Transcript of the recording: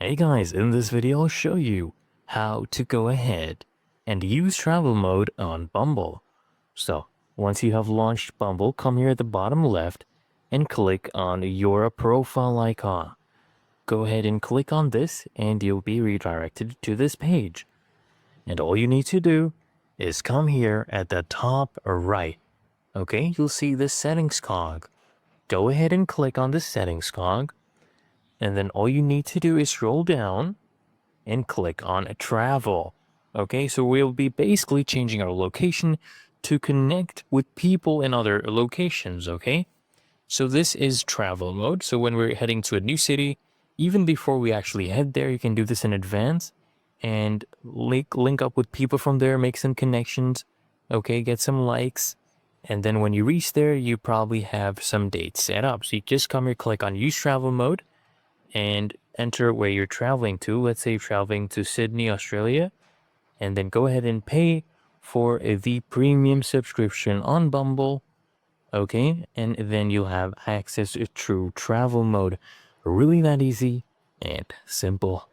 Hey guys, in this video I'll show you how to go ahead and use travel mode on Bumble. So, once you have launched Bumble, come here at the bottom left and click on your profile icon. Go ahead and click on this and you'll be redirected to this page. And all you need to do is come here at the top right. Okay, you'll see the settings cog. Go ahead and click on the settings cog. And then all you need to do is scroll down and click on travel. Okay, so we'll be basically changing our location to connect with people in other locations. Okay, so this is travel mode. So when we're heading to a new city, even before we actually head there, you can do this in advance and link up with people from there, make some connections. Okay, get some likes. And then when you reach there, you probably have some dates set up. So you just come here, click on use travel mode and enter where you're traveling to. Let's say you're traveling to Sydney, Australia, and then go ahead and pay for the premium subscription on Bumble. Okay, and then you'll have access to travel mode. Really that easy and simple.